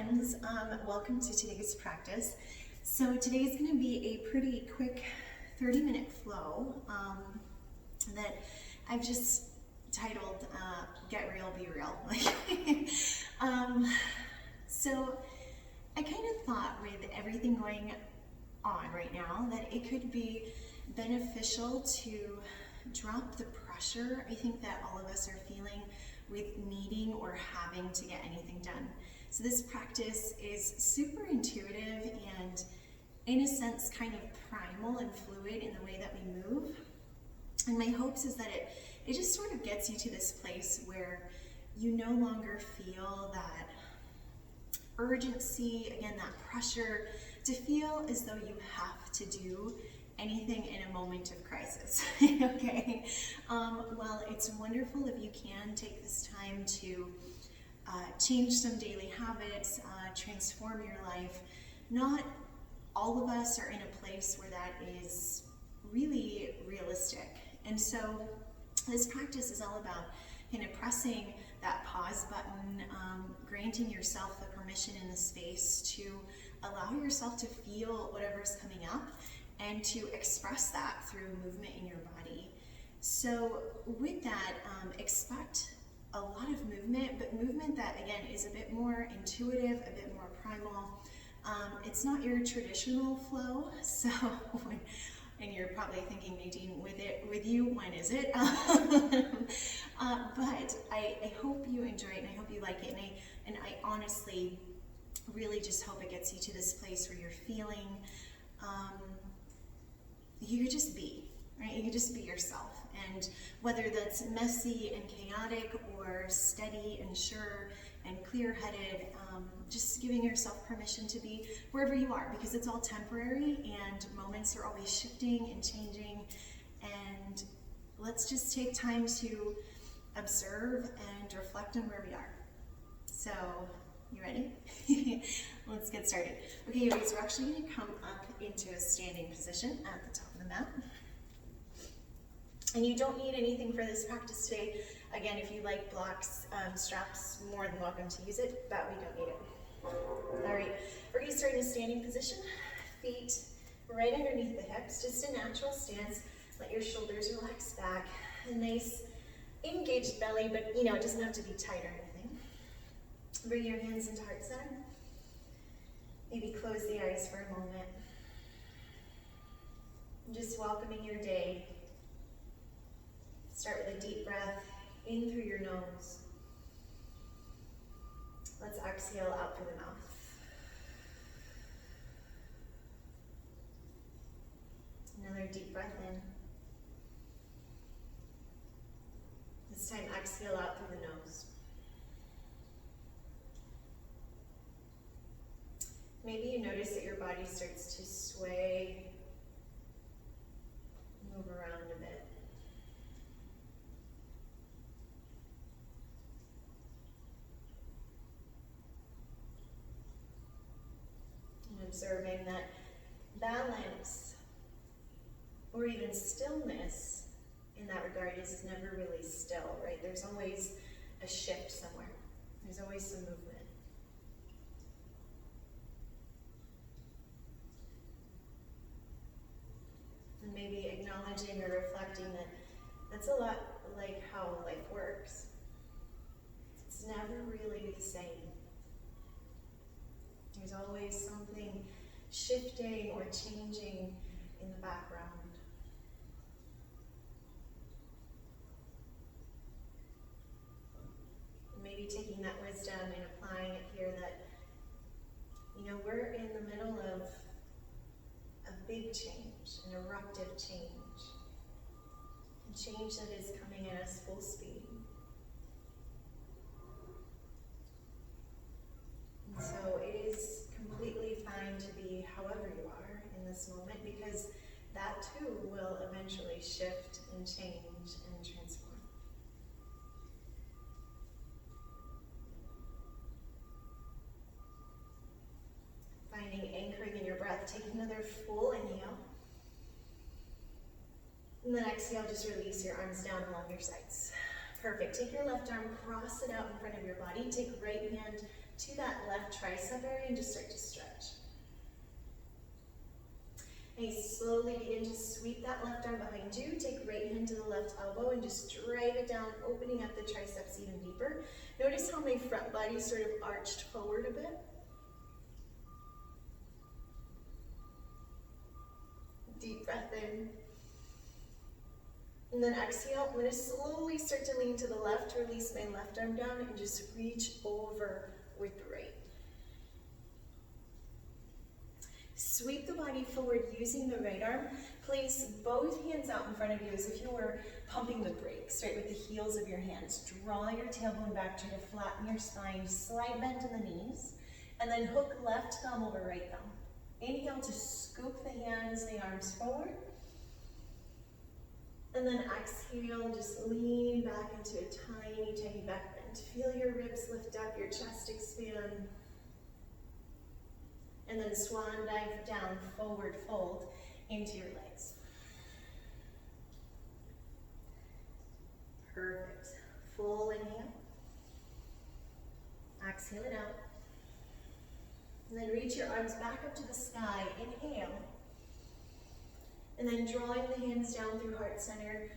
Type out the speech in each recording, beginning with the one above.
friends, welcome to today's practice. So today is going to be a pretty quick 30-minute flow that I've just titled Get Real, Be Real. So I kind of thought with everything going on right now that it could be beneficial to drop the pressure I think that all of us are feeling with needing or having to get anything done. So this practice is super intuitive and in a sense kind of primal and fluid in the way that we move. And my hopes is that it just sort of gets you to this place where you no longer feel that urgency, again, that pressure to feel as though you have to do anything in a moment of crisis. Okay? While it's wonderful if you can take this time to change some daily habits, transform your life, not all of us are in a place where that is really realistic. And so this practice is all about kind of pressing that pause button, granting yourself the permission and the space to allow yourself to feel whatever's coming up and to express that through movement in your body. So with that, expect a lot of movement, but movement that, again, is a bit more intuitive, a bit more primal. It's not your traditional flow, so and you're probably thinking, Nadine, with you, when is it? But I hope you enjoy it, and I hope you like it, and I honestly really just hope it gets you to this place where you're feeling you could just be, right? You could just be yourself. And whether that's messy and chaotic or steady and sure and clear-headed, just giving yourself permission to be wherever you are, because it's all temporary and moments are always shifting and changing. And let's just take time to observe and reflect on where we are. So, you ready? Let's get started. Okay, you guys, we're actually going to come up into a standing position at the top of the mat. And you don't need anything for this practice today. Again, if you like blocks, straps, more than welcome to use it, but we don't need it. All right, we're going to start in a standing position. Feet right underneath the hips, just a natural stance. Let your shoulders relax back. A nice engaged belly, but it doesn't have to be tight or anything. Bring your hands into heart center. Maybe close the eyes for a moment. Just welcoming your day. Start with a deep breath in through your nose. Let's exhale out through the mouth. Another deep breath in. This time exhale out through the nose. Maybe you notice that your body starts to sway, move around a bit. And observing that balance or even stillness in that regard is never really still, right? There's always a shift somewhere. There's always some movement. And maybe acknowledging or reflecting that that's a lot like how life works. It's never really the same. There's always something shifting or changing in the background. Maybe taking that wisdom and applying it here that, we're in the middle of a big change, an eruptive change, a change that is coming at us full speed. And so it is completely fine to be however you are in this moment, because that too will eventually shift and change and transform. Finding anchoring in your breath. Take another full inhale. And then exhale, just release your arms down along your sides. Perfect. Take your left arm, cross it out in front of your body. Take right hand to that left tricep area and just start to stretch. And you slowly begin to sweep that left arm behind you. Take right hand to the left elbow and just drive it down, opening up the triceps even deeper. Notice how my front body sort of arched forward a bit. Deep breath in. And then exhale. I'm going to slowly start to lean to the left, release my left arm down, and just reach over with the right. Sweep the body forward using the right arm. Place both hands out in front of you as if you were pumping the brakes, right, with the heels of your hands. Draw your tailbone back, try to flatten your spine, slight bend in the knees, and then hook left thumb over right thumb. Inhale to scoop the hands, the arms forward. And then exhale, just lean back into a tiny, tiny back bend. Feel your ribs lift up, your chest expand. And then swan dive down, forward fold into your legs. Perfect. Full inhale. Exhale it out. And then reach your arms back up to the sky. Inhale. And then drawing the hands down through heart center.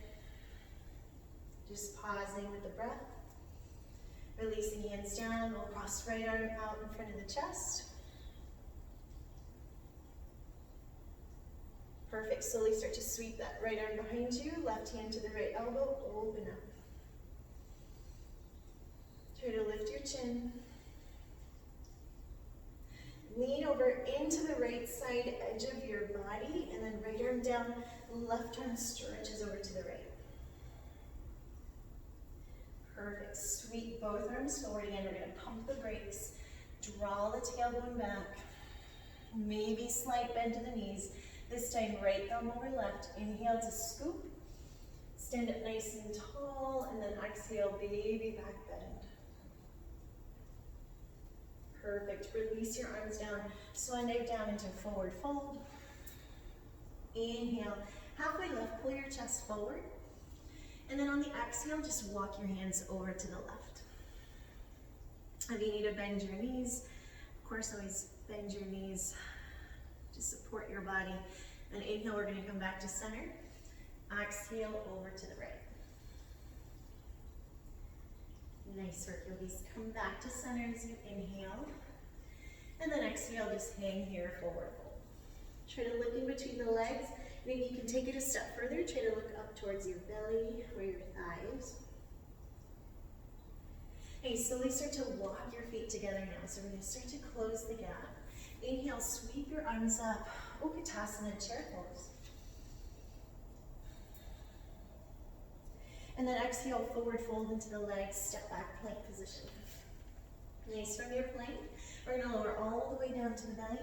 Just pausing with the breath. Releasing hands down. We'll cross right arm out in front of the chest. Perfect. Slowly start to sweep that right arm behind you. Left hand to the right elbow. Open up. Try to lift your chin. Lean over into the right side edge of your body, and then right arm down, left arm stretches over to the right. Perfect. Sweep both arms forward again. We're going to pump the brakes. Draw the tailbone back. Maybe slight bend to the knees. This time, right thumb over left. Inhale to scoop. Stand up nice and tall, and then exhale, baby back bend. Perfect. Release your arms down. Swan dive down into forward fold. Inhale. Halfway lift, pull your chest forward. And then on the exhale, just walk your hands over to the left. If you need to bend your knees, of course, always bend your knees to support your body. And inhale, we're going to come back to center. Exhale, over to the right. Nice work, yogis. Come back to center as you inhale. And then exhale, just hang here, forward fold. Try to look in between the legs. Maybe you can take it a step further. Try to look up towards your belly or your thighs. Okay, slowly start to walk your feet together now. So we're going to start to close the gap. Inhale, sweep your arms up. Utkatasana, chair pose. And then exhale, forward fold into the legs, step back, plank position. Nice. From your plank, we're going to lower all the way down to the belly.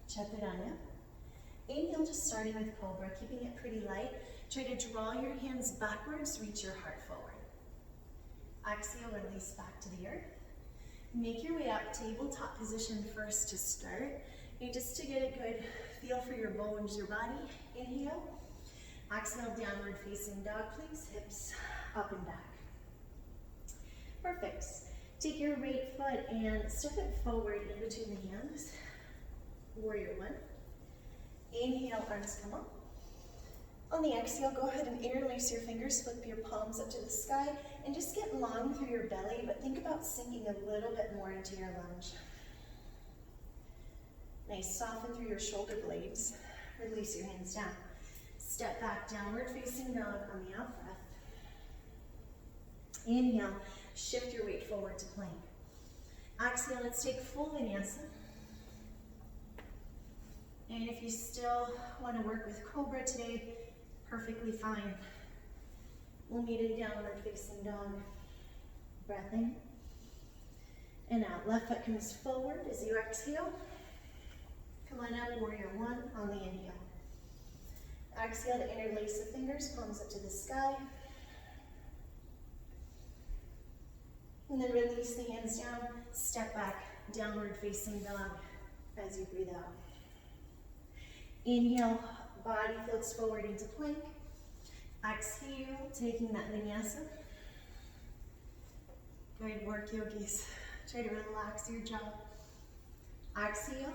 Chaturanga. Inhale, just starting with cobra, keeping it pretty light. Try to draw your hands backwards, reach your heart forward. Exhale, release back to the earth. Make your way up, tabletop position first to start. And just to get a good feel for your bones, your body. Inhale. Exhale, downward facing dog, please. Hips up and back. Perfect. Take your right foot and step it forward in between the hands. Warrior one. Inhale, arms come up. On the exhale, go ahead and interlace your fingers, flip your palms up to the sky, and just get long through your belly, but think about sinking a little bit more into your lunge. Nice, soften through your shoulder blades. Release your hands down. Step back, downward facing dog on the out breath. Inhale, shift your weight forward to plank. Exhale, let's take full vinyasa. And if you still want to work with cobra today, perfectly fine. We'll meet in downward facing dog. Breath in and out. Left foot comes forward as you exhale. Come on up, warrior one on the inhale. Exhale to interlace the fingers, palms up to the sky. And then release the hands down, step back, downward facing dog as you breathe out. Inhale, body floats forward into plank. Exhale, taking that vinyasa. Good work, yogis. Try to relax your jaw. Exhale,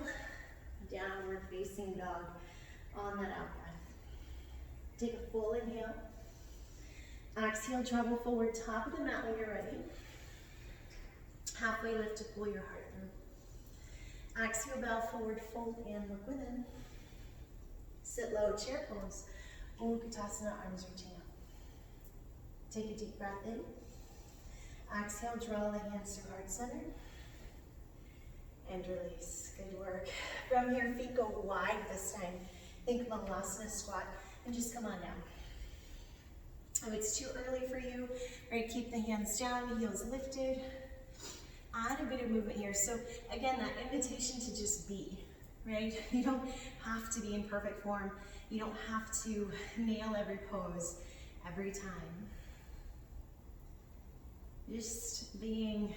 downward facing dog on that out breath. Take a full inhale. Exhale, travel forward, top of the mat when you're ready. Halfway lift to pull your heart through. Exhale, bow forward, fold and look within. Sit low, chair pose. Utkatasana, arms reaching up. Take a deep breath in. Exhale, draw the hands to heart center. And release. Good work. From here, feet go wide this time. Think Mahalasana squat and just come on down. If it's too early for you, right, keep the hands down, heels lifted. Add a bit of movement here. So again, that invitation to just be, right? You don't have to be in perfect form. You don't have to nail every pose every time. Just being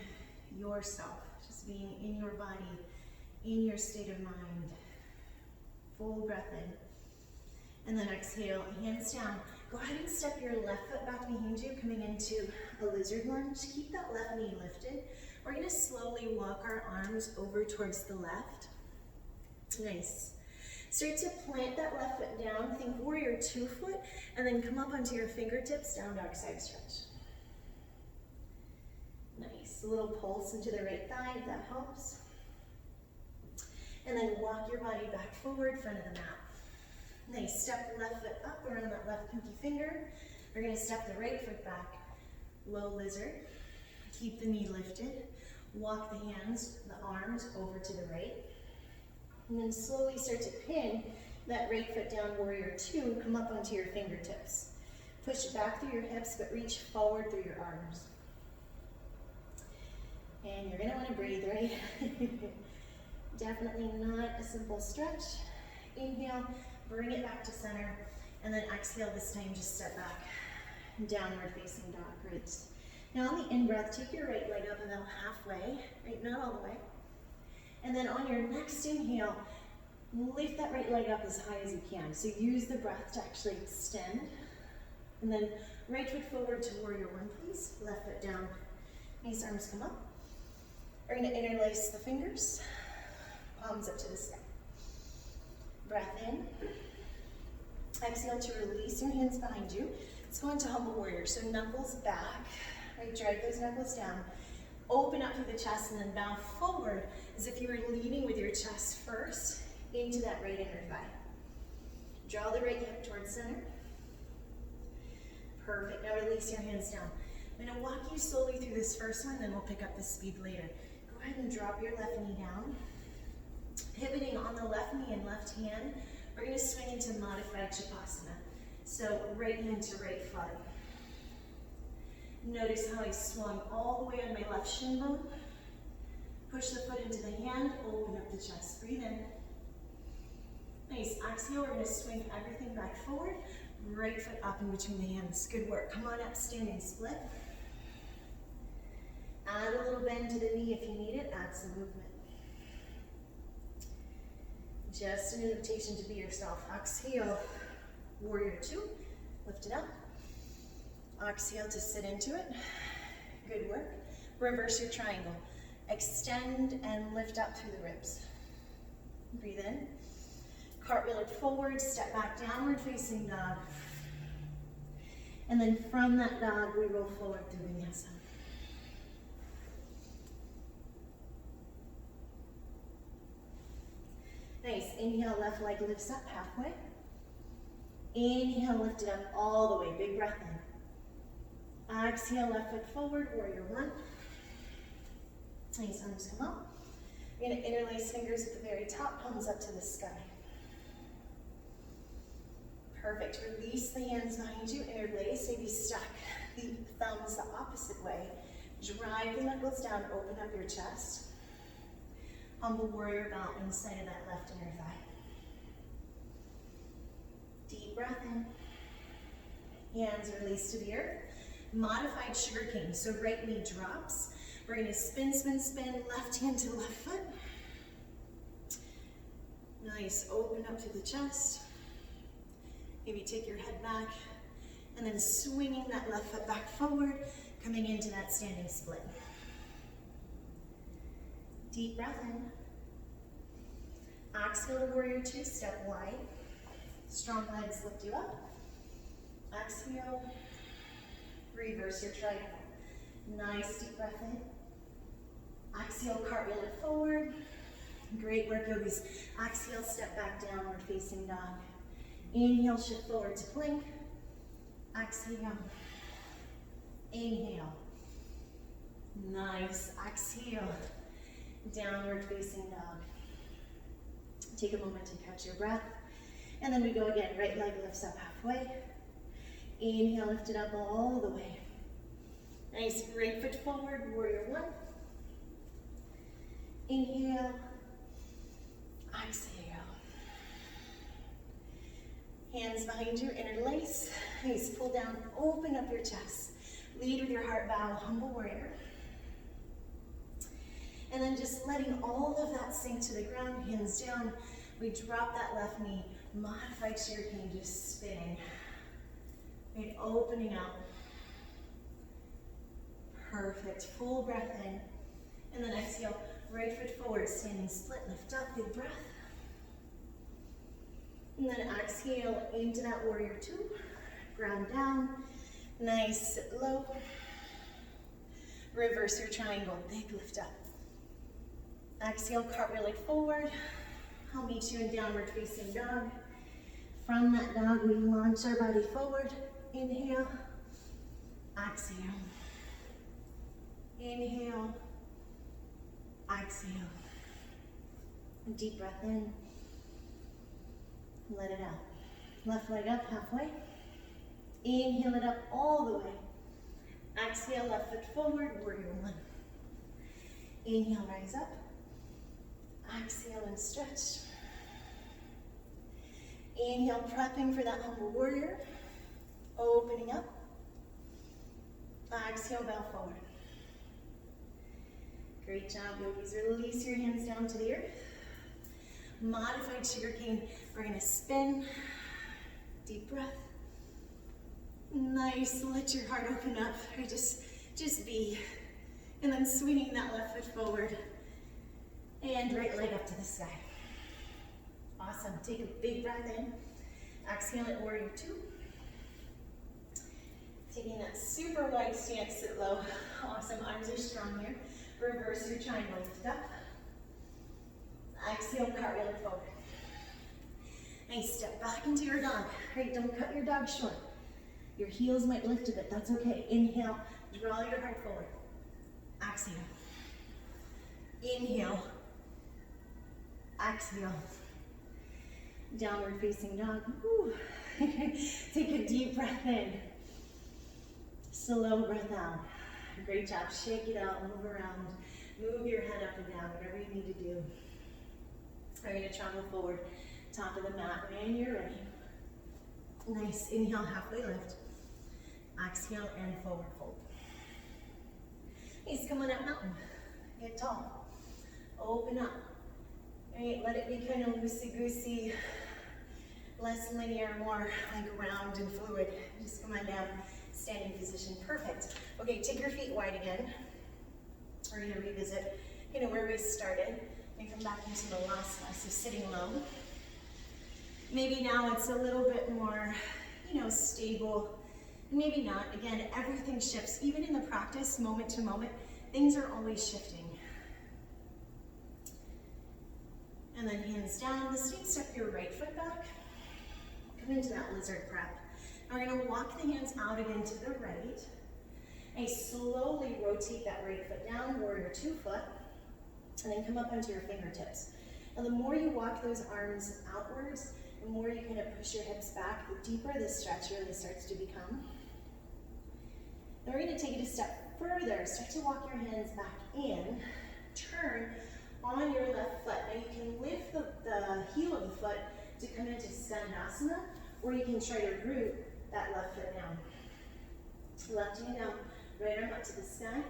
yourself, just being in your body, in your state of mind. Full breath in. And then exhale, hands down. Go ahead and step your left foot back behind you, coming into a lizard lunge. Keep that left knee lifted. We're gonna slowly walk our arms over towards the left. Nice. Start to plant that left foot down. Think warrior 2 foot, and then come up onto your fingertips, down dog side stretch. Nice. A little pulse into the right thigh if that helps. And then walk your body back forward, front of the mat. Nice. Step the left foot up around that left pinky finger. We're going to step the right foot back. Low lizard. Keep the knee lifted. Walk the hands, the arms over to the right. And then slowly start to pin that right foot down, warrior 2. Come up onto your fingertips. Push it back through your hips, but reach forward through your arms. And you're going to want to breathe, right? Definitely not a simple stretch. Inhale, bring it back to center, and then exhale this time, just step back. Downward facing dog, great. Now on the in-breath, take your right leg up about halfway, right, not all the way. And then on your next inhale, lift that right leg up as high as you can. So use the breath to actually extend. And then right foot forward to warrior 1, please. Left foot down, nice, arms come up. We're gonna interlace the fingers, palms up to the sky. Breath in. Exhale to release your hands behind you. Let's go into humble warrior. So knuckles back, right? Drag those knuckles down. Open up through the chest and then bow forward as if you were leading with your chest first into that right inner thigh. Draw the right hip towards center. Perfect. Now release your hands down. I'm going to walk you slowly through this first one, then we'll pick up the speed later. Go ahead and drop your left knee down. Pivoting on the left knee and left hand, we're going to swing into modified Shavasana. So right hand to right foot. Notice how I swung all the way on my left shin bone. Push the foot into the hand, open up the chest. Breathe in. Nice. Exhale, we're going to swing everything back forward. Right foot up in between the hands. Good work. Come on up, standing split. Add a little bend to the knee if you need it. Add some movement. Just an invitation to be yourself. Exhale, warrior 2. Lift it up. Exhale to sit into it. Good work. Reverse your triangle. Extend and lift up through the ribs. Breathe in. Cartwheel it forward, step back, downward facing dog. And then from that dog, we roll forward through vinyasa. Nice. Inhale, left leg lifts up halfway. Inhale, lift it up all the way. Big breath in. Exhale, left foot forward, warrior 1. Nice, arms come up. You're going to interlace fingers at the very top, palms up to the sky. Perfect. Release the hands behind you, interlace, maybe stack the thumbs the opposite way. Drive the knuckles down, open up your chest. Humble warrior bow inside of that left inner thigh. Deep breath in. Hands release to the earth. Modified sugar cane. So right knee drops. We're going to spin, spin, spin. Left hand to left foot. Nice. Open up to the chest. Maybe take your head back. And then swinging that left foot back forward. Coming into that standing split. Deep breath in. Exhale to warrior two, step wide. Strong legs lift you up. Exhale. Reverse your triangle. Nice deep breath in. Exhale, cartwheel it forward. Great work, yogis. Exhale, step back, downward facing dog. Inhale, shift forward to plank. Exhale. Inhale. Nice. Exhale. Downward facing dog. Take a moment to catch your breath. And then we go again. Right leg lifts up halfway. Inhale, lift it up all the way. Nice. Right foot forward. Warrior one. Inhale. Exhale. Hands behind you, interlace. Nice. Pull down. Open up your chest. Lead with your heart bow. Humble warrior. And then just letting all of that sink to the ground, hands down. We drop that left knee, modified chair cane, just spinning. Right, opening up. Perfect, full breath in. And then exhale, right foot forward, standing split, lift up, big breath. And then exhale into that warrior two, ground down, nice, low. Reverse your triangle, big lift up. Exhale, cartwheel it forward. I'll meet you in downward facing dog. From that dog, we launch our body forward. Inhale. Exhale. Inhale. Exhale. Deep breath in. Let it out. Left leg up halfway. Inhale it up all the way. Exhale, left foot forward, warrior one. Inhale, rise up. Exhale and stretch. Inhale, prepping for that humble warrior. Opening up. Exhale, bow forward. Great job, yogis. Release your hands down to the earth. Modified sugar cane. We're gonna spin. Deep breath. Nice. Let your heart open up. Or just be. And then swinging that left foot forward. And right leg up to the sky. Awesome. Take a big breath in. Exhale at warrior two. Taking that super wide stance, sit low. Awesome. Arms are strong here. Reverse your triangle. Lift up. Exhale, cartwheel it forward. Nice. Step back into your dog. Right, don't cut your dog short. Your heels might lift a bit. That's okay. Inhale. Draw your heart forward. Exhale. Inhale. Exhale. Downward facing dog. Woo. Take a deep breath in. Slow breath out. Great job. Shake it out. Move around. Move your head up and down. Whatever you need to do. We're going to travel forward. Top of the mat when you're ready. Nice. Inhale, halfway lift. Exhale and forward fold. Nice. Come on up mountain. Get tall. Open up. Right, let it be kind of loosey-goosey, less linear, more like round and fluid. Just come on down, standing position. Perfect. Okay, take your feet wide again. We're going to revisit where we started and come back into Malasana, so sitting low. Maybe now it's a little bit more, stable. Maybe not. Again, everything shifts. Even in the practice, moment to moment, things are always shifting. And then hands down, the same step your right foot back. Come into that lizard prep. And we're gonna walk the hands out again to the right. And slowly rotate that right foot down, warrior two foot, and then come up onto your fingertips. Now the more you walk those arms outwards, the more you kind of push your hips back, the deeper the stretch really starts to become. Then we're gonna take it a step further. Start to walk your hands back in, turn on your left foot. Now you can lift the heel of the foot to come into Skandasana, or you can try to root that left foot down. Left knee down, right arm up to the sky.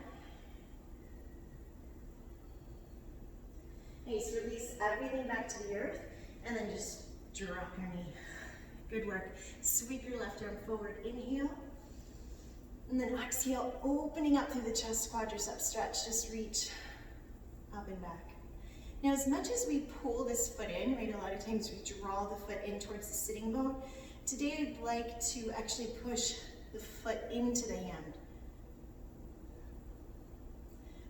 Nice, release everything back to the earth, and then just drop your knee. Good work. Sweep your left arm forward, inhale. And then exhale, opening up through the chest, quadriceps stretch. Just reach up and back. Now, as much as we pull this foot in, right, a lot of times we draw the foot in towards the sitting bone. Today, I'd like to actually push the foot into the hand.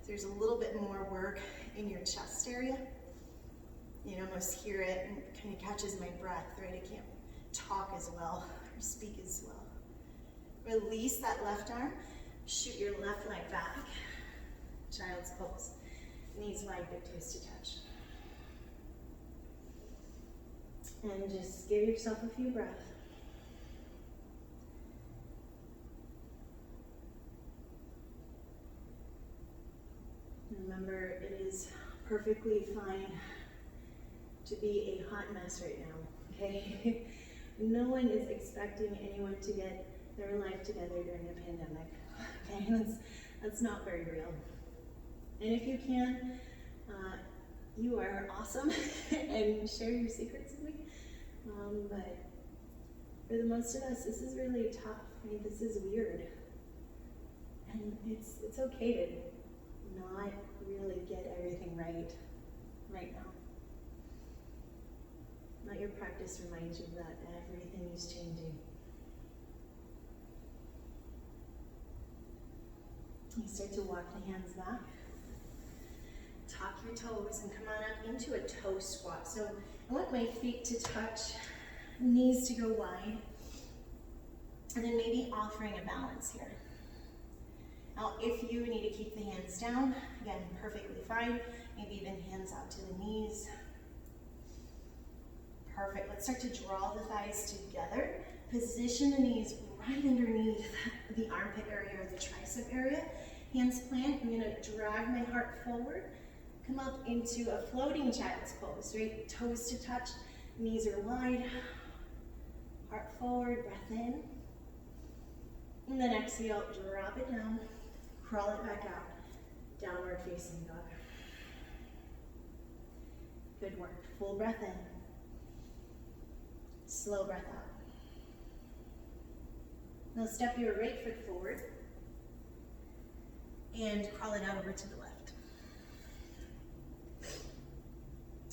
So there's a little bit more work in your chest area. You can almost hear it and kind of catches my breath, right? I can't talk as well or speak as well. Release that left arm, shoot your left leg back, child's pose. Knees wide, big toes to touch. And just give yourself a few breaths. Remember, it is perfectly fine to be a hot mess right now, okay? No one is expecting anyone to get their life together during a pandemic, okay? That's not very real. And if you can, you are awesome and share your secrets with me. But for the most of us, this is really tough. I mean, this is weird. And it's okay to not really get everything right now. Let your practice remind you that everything is changing. You start to walk the hands back. Tuck your toes and come on up into a toe squat. So I want my feet to touch, knees to go wide, and then maybe offering a balance here. Now, if you need to keep the hands down, again, perfectly fine. Maybe even hands out to the knees. Perfect. Let's start to draw the thighs together. Position the knees right underneath the armpit area or the tricep area. Hands plant. I'm going to drag my heart forward. Come up into a floating child's pose, right? Toes to touch, knees are wide. Heart forward, breath in. And then exhale, drop it down. Crawl it back out. Downward facing dog. Good work. Full breath in. Slow breath out. Now step your right foot forward and crawl it out over to the left.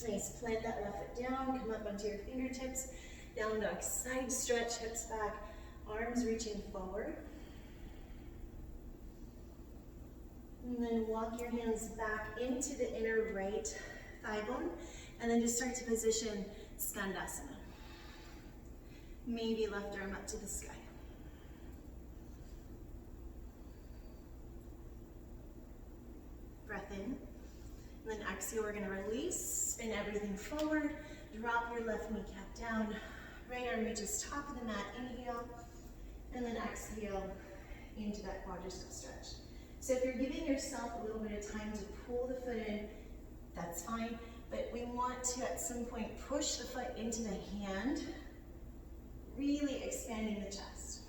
Nice, plant that left foot down, come up onto your fingertips, down dog, side stretch, hips back, arms reaching forward. And then walk your hands back into the inner right thigh bone, and then just start to position Skandasana. Maybe left arm up to the sky. Breath in, and then exhale, we're gonna release, spin everything forward, drop your left kneecap down, right arm reaches top of the mat, inhale, and then exhale into that quadricep stretch. So if you're giving yourself a little bit of time to pull the foot in, that's fine, but we want to at some point push the foot into the hand, really expanding the chest.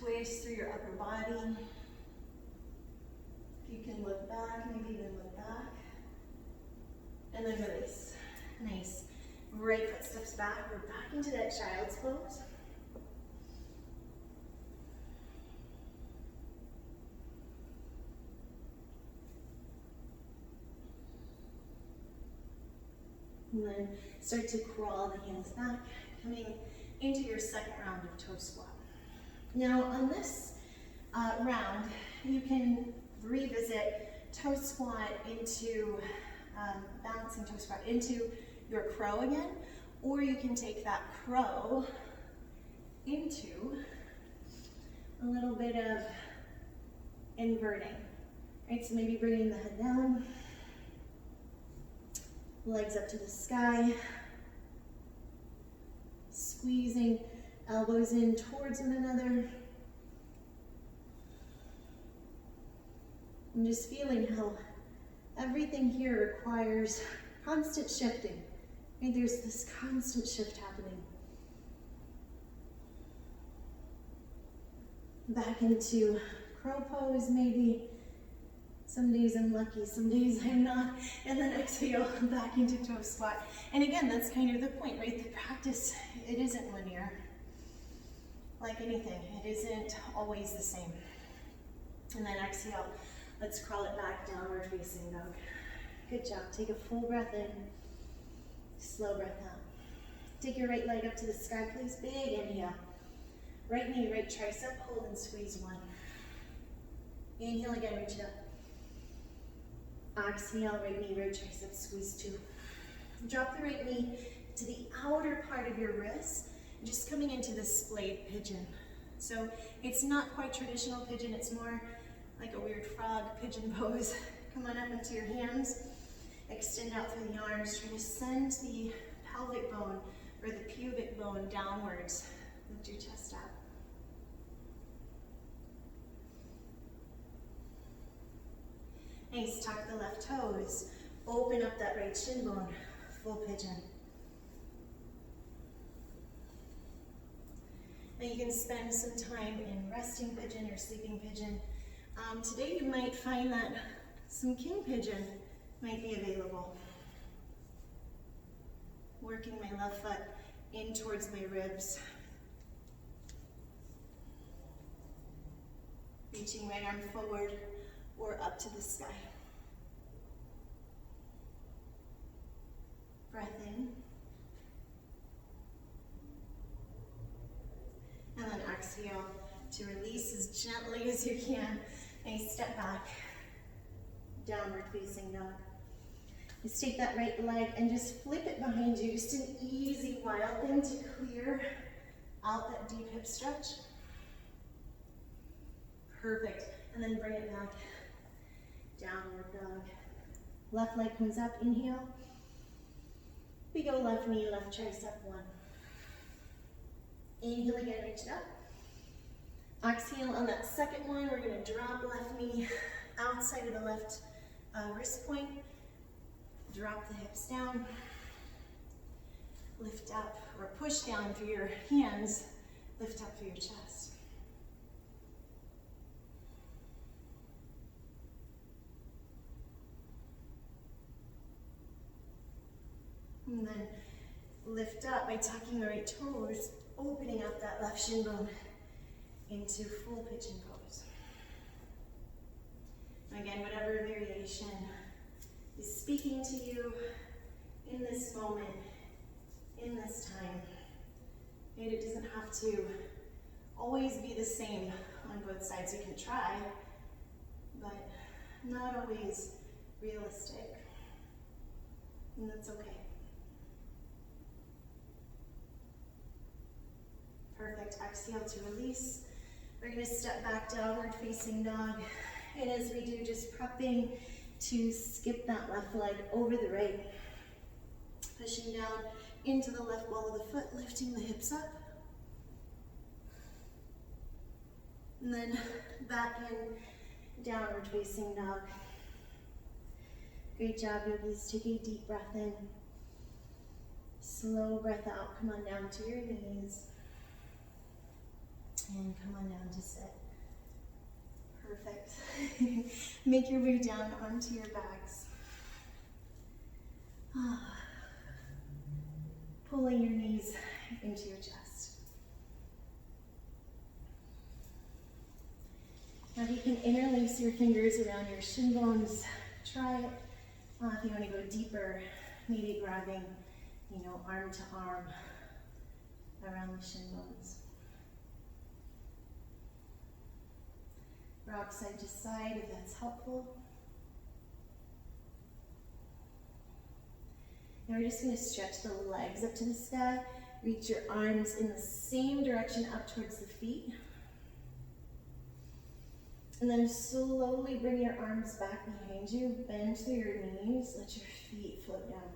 Twist through your upper body. If you can look back, maybe even look back. And then release. Nice. Right foot steps back. We're back into that child's pose. And then start to crawl the hands back, coming into your second round of toe squat. Now on this round, you can revisit toe squat into, balancing toe squat into your crow again, or you can take that crow into a little bit of inverting, right? So maybe bringing the head down, legs up to the sky, squeezing elbows in towards one another. And just feeling how everything here requires constant shifting. Right? There's this constant shift happening. Back into crow pose maybe. Some days I'm lucky, some days I'm not. And then exhale back into toe squat. And again, that's kind of the point, right? The practice, it isn't linear. Like anything, it isn't always the same. And then exhale, Let's crawl it back, downward facing dog. Good job. Take a full breath in, slow breath out. Take your right leg up to the sky, please. Big inhale. Right knee, right tricep, hold and squeeze one. Inhale again, reach it up. Exhale, right knee, right tricep, squeeze two. Drop the right knee to the outer part of your wrist, just coming into this splayed pigeon. So it's not quite traditional pigeon, it's more like a weird frog pigeon pose. Come on up into your hands, extend out through the arms, try to send the pelvic bone or the pubic bone downwards. Lift your chest up. Nice, tuck the left toes, open up that right shin bone, full pigeon. Now you can spend some time in resting pigeon or sleeping pigeon. Today you might find that some king pigeon might be available. Working my left foot in towards my ribs. Reaching right arm forward or up to the sky. Breath in. And then exhale to release as gently as you can. Nice, step back. Downward facing dog. Just take that right leg and just flip it behind you. Just an easy, wild thing to clear out that deep hip stretch. Perfect. And then bring it back. Downward dog. Left leg comes up, inhale. We go left knee, left tricep, one. Inhale again, reach it up. Exhale on that second one, we're gonna drop left knee outside of the left wrist point. Drop the hips down. Lift up or push down through your hands. Lift up through your chest. And then lift up by tucking the right toes, opening up that left shin bone into full pigeon pose. Again, whatever variation is speaking to you in this moment, in this time. And it doesn't have to always be the same on both sides. You can try, but not always realistic. And that's okay. Perfect. Exhale to release. We're going to step back, downward facing dog. And as we do, just prepping to skip that left leg over the right. Pushing down into the left ball of the foot, lifting the hips up. And then back in, downward facing dog. Great job, yogis. Take a deep breath in. Slow breath out. Come on down to your knees. And come on down to sit. Perfect. Make your way down onto your backs. Pulling your knees into your chest. Now you can interlace your fingers around your shin bones. Try it. If you want to go deeper, maybe grabbing, arm to arm around the shin bones. Rock side to side if that's helpful. Now we're just going to stretch the legs up to the sky. Reach your arms in the same direction up towards the feet. And then slowly bring your arms back behind you. Bend through your knees. Let your feet float down.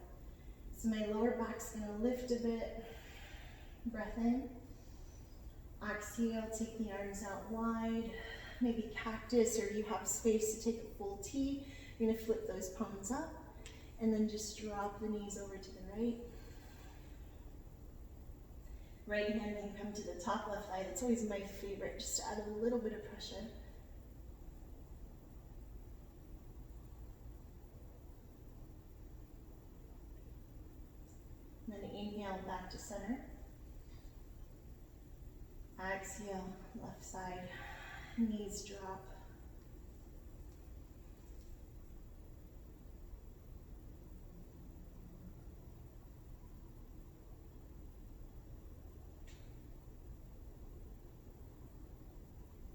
So my lower back's going to lift a bit. Breath in. Exhale, take the arms out wide. Maybe cactus, or you have space to take a full T. You're gonna flip those palms up and then just drop the knees over to the right. Right hand can come to the top left thigh. That's always my favorite, just to add a little bit of pressure. And then inhale back to center. Exhale, left side. Knees drop.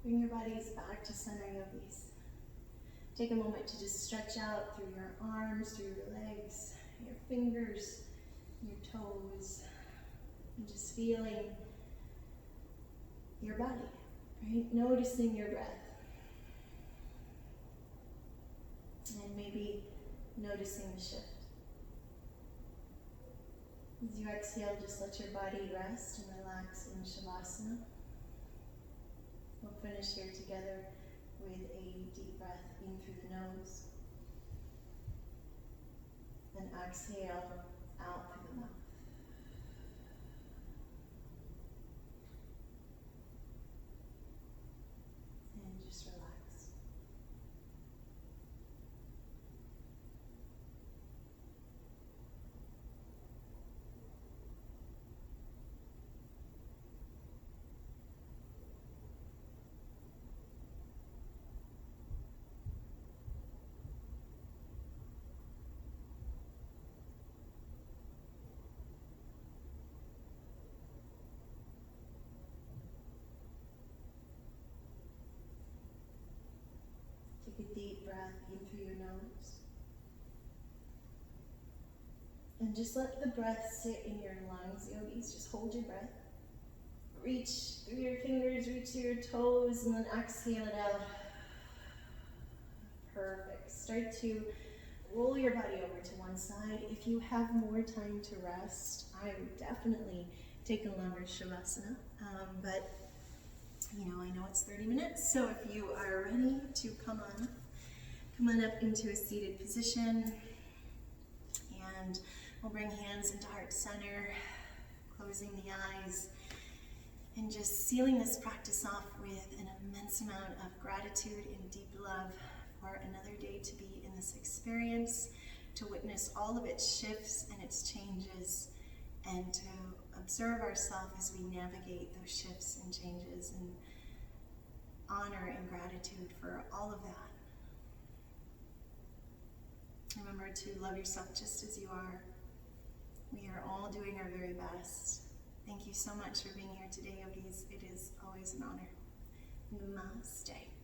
Bring your bodies back to center, yogis. Take a moment to just stretch out through your arms, through your legs, your fingers, your toes, and just feeling your body, right? Noticing your breath. And maybe noticing the shift. As you exhale, just let your body rest and relax in Shavasana. We'll finish here together with a deep breath in through the nose. And exhale out through the mouth. And just relax. Take a deep breath in through your nose. And just let the breath sit in your lungs, yogis. Just hold your breath. Reach through your fingers, reach through your toes, and then exhale it out. Perfect. Start to roll your body over to one side. If you have more time to rest, I would definitely take a longer Shavasana. But you know, I know it's 30 minutes, so if you are ready to come on up into a seated position, and we'll bring hands into heart center, closing the eyes, and just sealing this practice off with an immense amount of gratitude and deep love for another day to be in this experience, to witness all of its shifts and its changes, and to observe ourselves as we navigate those shifts and changes, and honor and gratitude for all of that. Remember to love yourself just as you are. We are all doing our very best. Thank you so much for being here today, yogis. It is always an honor. Namaste.